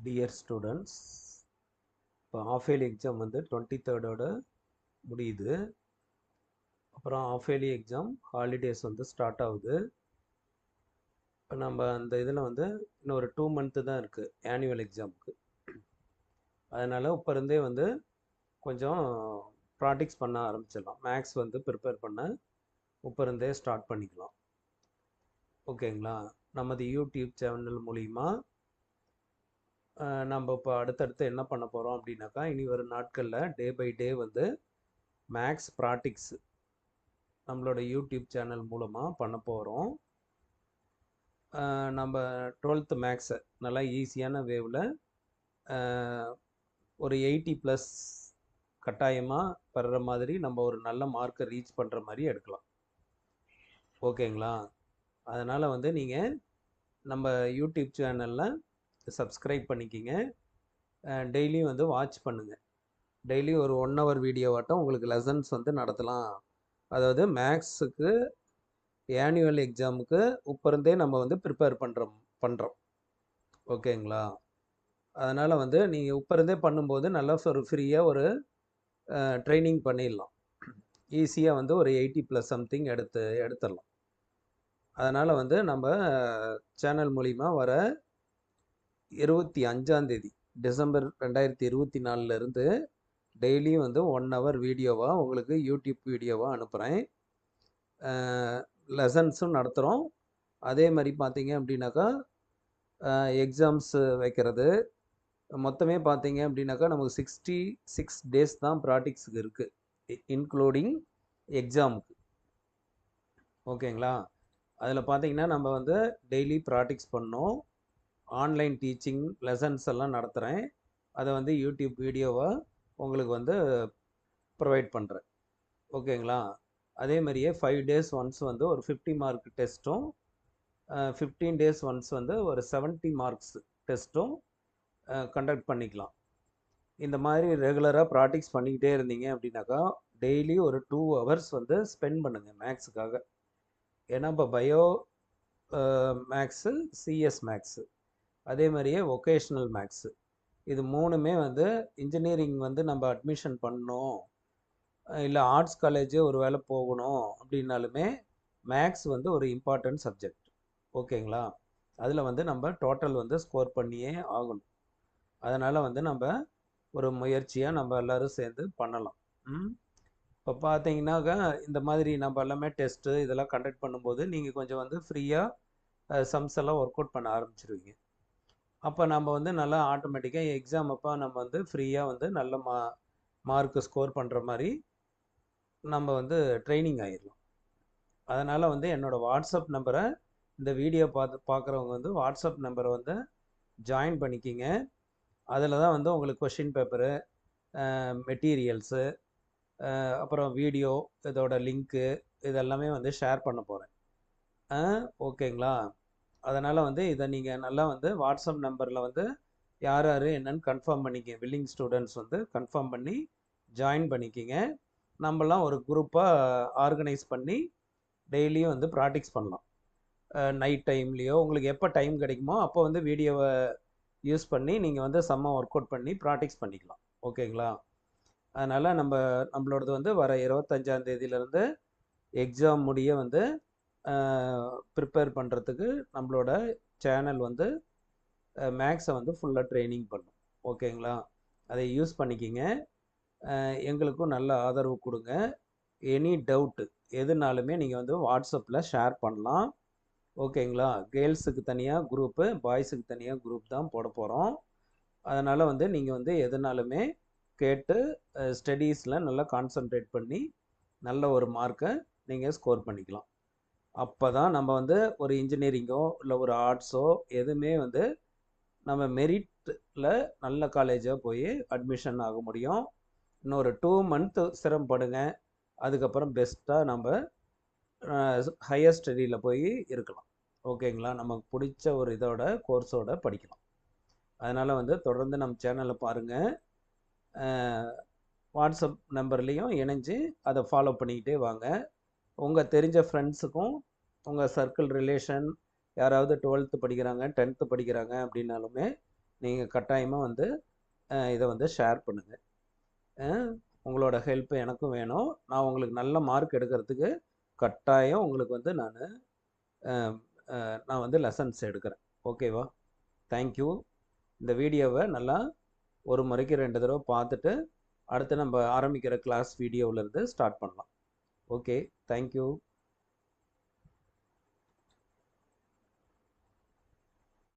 Dear students, இப்போ half yearly exam வந்து 23rd முடியுது. அப்புறம் half yearly exam ஹாலிடேஸ் வந்து ஸ்டார்ட் ஆகுது. இப்போ நம்ம அந்த இதில் வந்து இன்னும் ஒரு 2 month தான் இருக்குது ஆனுவல் எக்ஸாமுக்கு. அதனால் இப்போ இருந்தே வந்து கொஞ்சம் ப்ராக்டிக்ஸ் பண்ண ஆரம்பிச்சிடலாம். மேக்ஸ் வந்து ப்ரிப்பேர் பண்ண இப்போ இருந்தே ஸ்டார்ட் பண்ணிக்கலாம். ஓகேங்களா? நமது யூடியூப் சேனல் மூலிமா நம்ம இப்போ அடுத்தடுத்து என்ன பண்ண போகிறோம் அப்படின்னாக்கா, இனி வரும் நாட்களில் டே பை டே வந்து மேக்ஸ் ப்ராக்டிக்ஸ் நம்மளோட யூடியூப் சேனல் மூலமாக பண்ண போகிறோம். நம்ம 12th மேக்ஸை நல்லா ஈஸியான வேவில் ஒரு 80+ கட்டாயமாக வர்ற மாதிரி நம்ம ஒரு நல்ல மார்க்கை ரீச் பண்ணுற மாதிரி எடுக்கலாம். ஓகேங்களா? அதனால் வந்து நீங்கள் நம்ம யூடியூப் சேனலில் சப்ஸ்கிரைப் பண்ணிக்கிங்க. டெய்லியும் வந்து வாட்ச் பண்ணுங்கள். டெய்லி ஒரு 1 hour வீடியோவாட்டம் உங்களுக்கு லெசன்ஸ் வந்து நடத்தலாம். அதாவது மேக்ஸுக்கு ஆனுவல் எக்ஸாமுக்கு இப்போ இருந்தே நம்ம வந்து ப்ரிப்பேர் பண்ணுறோம். ஓகேங்களா? அதனால் வந்து நீங்கள் இப்போ இருந்தே பண்ணும்போது நல்லா ஒரு ஃப்ரீயாக ஒரு ட்ரைனிங் பண்ணிடலாம். ஈஸியாக வந்து ஒரு 80+ சம்திங் எடுத்துடலாம். அதனால் வந்து நம்ம சேனல் மூலிமா வர 25ஆம் தேதி டிசம்பர் 2024 டெய்லியும் வந்து 1 hour வீடியோவாக உங்களுக்கு யூடியூப் வீடியோவாக அனுப்புகிறேன். லெசன்ஸும் நடத்துகிறோம். அதே மாதிரி பார்த்தீங்க அப்படின்னாக்கா எக்ஸாம்ஸ் வைக்கிறது மொத்தமே பார்த்தீங்க அப்படின்னாக்கா நமக்கு 66 days தான் ப்ராக்டிக்ஸுக்கு இருக்குது, இன்க்ளூடிங் எக்ஸாமுக்கு. ஓகேங்களா? அதில் பார்த்தீங்கன்னா நம்ம வந்து டெய்லி ப்ராக்டிக்ஸ் பண்ணோம். ஆன்லைன் டீச்சிங் லெசன்ஸ் எல்லாம் நடத்துகிறேன். அதை வந்து யூடியூப் வீடியோவாக உங்களுக்கு வந்து ப்ரொவைட் பண்ணுறேன். ஓகேங்களா? அதே மாதிரியே 5 days ஒன்ஸ் வந்து ஒரு 50 mark டெஸ்ட்டும், 15 days ஒன்ஸ் வந்து ஒரு 70 marks டெஸ்ட்டும் கண்டக்ட் பண்ணிக்கலாம். இந்த மாதிரி ரெகுலராக ப்ராக்டிக்ஸ் பண்ணிக்கிட்டே இருந்தீங்க அப்படின்னாக்கா டெய்லி ஒரு 2 hours வந்து ஸ்பெண்ட் பண்ணுங்கள் மேக்ஸுக்காக. ஏன்னா இப்போ பயோ மேக்ஸு, சிஎஸ் மேக்ஸு, அதே மாதிரியே வொகேஷ்னல் மேக்ஸு, இது 3மே வந்து இன்ஜினியரிங் வந்து நம்ம அட்மிஷன் பண்ணணும், இல்லை ஆர்ட்ஸ் காலேஜே ஒரு வேளை போகணும் அப்படின்னாலுமே மேக்ஸ் வந்து ஒரு இம்பார்ட்டன்ட் சப்ஜெக்ட். ஓகேங்களா? அதில் வந்து நம்ம டோட்டல் வந்து ஸ்கோர் பண்ணியே ஆகணும். அதனால் வந்து நம்ம ஒரு முயற்சியாக நம்ம எல்லோரும் சேர்ந்து பண்ணலாம். இப்போ பார்த்தீங்கன்னாக்கா இந்த மாதிரி நம்ம எல்லாமே டெஸ்ட்டு இதெல்லாம் கண்டக்ட் பண்ணும்போது நீங்கள் கொஞ்சம் வந்து ஃப்ரீயாக சம்ஸ் எல்லாம் ஒர்க் அவுட் பண்ண ஆரம்பிச்சிருவீங்க. அப்போ நம்ம வந்து நல்லா ஆட்டோமேட்டிக்காக எக்ஸாம் அப்போ நம்ம வந்து ஃப்ரீயாக வந்து நல்ல மார்க்கு ஸ்கோர் பண்ணுற மாதிரி நம்ம வந்து ட்ரைனிங் ஆகிடலாம். அதனால் வந்து என்னோடய வாட்ஸ்அப் நம்பரை இந்த வீடியோ பார்க்குறவங்க வந்து வாட்ஸ்அப் நம்பரை வந்து ஜாயின் பண்ணிக்கிங்க. அதில் தான் வந்து உங்களுக்கு கொஷின் பேப்பரு, மெட்டீரியல்ஸு, அப்புறம் வீடியோ, இதோட லிங்க்கு இதெல்லாமே வந்து ஷேர் பண்ண போகிறேன். ஓகேங்களா? அதனால் வந்து இதை நீங்கள் நல்லா வந்து வாட்ஸ்அப் நம்பரில் வந்து யார் யார் என்னன்னு கன்ஃபார்ம் பண்ணிக்கிங்க. வில்லிங் ஸ்டூடெண்ட்ஸ் வந்து கன்ஃபார்ம் பண்ணி ஜாயின் பண்ணிக்கிங்க. நம்மலாம் ஒரு குரூப்பாக ஆர்கனைஸ் பண்ணி டெய்லியும் வந்து ப்ராக்டிக்ஸ் பண்ணலாம். நைட் டைம்லேயோ உங்களுக்கு எப்போ டைம் கிடைக்குமோ அப்போ வந்து வீடியோவை யூஸ் பண்ணி நீங்கள் வந்து செம்ம ஒர்க் அவுட் பண்ணி ப்ராக்டிக்ஸ் பண்ணிக்கலாம். ஓகேங்களா? அதனால் நம்மளோடது வந்து வர 25ஆம் தேதியிலேருந்து எக்ஸாம் முடிய வந்து ப்ரிப்பேர் பண்ணுறதுக்கு நம்மளோட சேனல் வந்து மேக்ஸை வந்து ஃபுல்லாக ட்ரைனிங் பண்ணும். ஓகேங்களா? அதை யூஸ் பண்ணிக்கிங்க. எங்களுக்கும் நல்ல ஆதரவு கொடுங்க. எனி டவுட்டு எதுனாலுமே நீங்கள் வந்து வாட்ஸ்அப்பில் ஷேர் பண்ணலாம். ஓகேங்களா? கேர்ள்ஸுக்கு தனியாக குரூப்பு, பாய்ஸுக்கு தனியாக குரூப் தான் போட போகிறோம். அதனால் வந்து நீங்கள் வந்து எதுனாலுமே கேட்டு ஸ்டடீஸில் நல்லா கான்சன்ட்ரேட் பண்ணி நல்ல ஒரு மார்க்கை நீங்கள் ஸ்கோர் பண்ணிக்கலாம். அப்போ தான் நம்ம வந்து ஒரு இன்ஜினியரிங்கோ இல்லை ஒரு ஆர்ட்ஸோ எதுவுமே வந்து நம்ம மெரிட்டில் நல்ல காலேஜாக போய் அட்மிஷன் ஆக முடியும். இன்னொரு 2 month சிரமப்படுங்க. அதுக்கப்புறம் பெஸ்ட்டாக நம்ம ஹையர் ஸ்டடியில் போய் இருக்கலாம். ஓகேங்களா? நமக்கு பிடிச்ச ஒரு இதோட கோர்ஸோட படிக்கலாம். அதனால் வந்து தொடர்ந்து நம்ம சேனலை பாருங்கள். வாட்ஸ்அப் நம்பர்லேயும் இணைஞ்சு அதை ஃபாலோ பண்ணிக்கிட்டே வாங்க. உங்கள் தெரிஞ்ச ஃப்ரெண்ட்ஸுக்கும் உங்கள் சர்க்கிள் ரிலேஷன் யாராவது 12th படிக்கிறாங்க, 10th படிக்கிறாங்க அப்படின்னாலுமே நீங்கள் கட்டாயமாக வந்து இதை வந்து ஷேர் பண்ணுங்கள். உங்களோட ஹெல்ப் எனக்கும் வேணும். நான் உங்களுக்கு நல்ல மார்க் எடுக்கிறதுக்கு கட்டாயம் உங்களுக்கு வந்து நான் வந்து லெசன்ஸ் எடுக்கிறேன். ஓகேவா? தேங்க்யூ. இந்த வீடியோவை நல்லா ஒரு முறைக்கு 2 தடவை பார்த்துட்டு அடுத்து நம்ம ஆரம்பிக்கிற கிளாஸ் வீடியோவிலேருந்து ஸ்டார்ட் பண்ணலாம். Okay, thank you.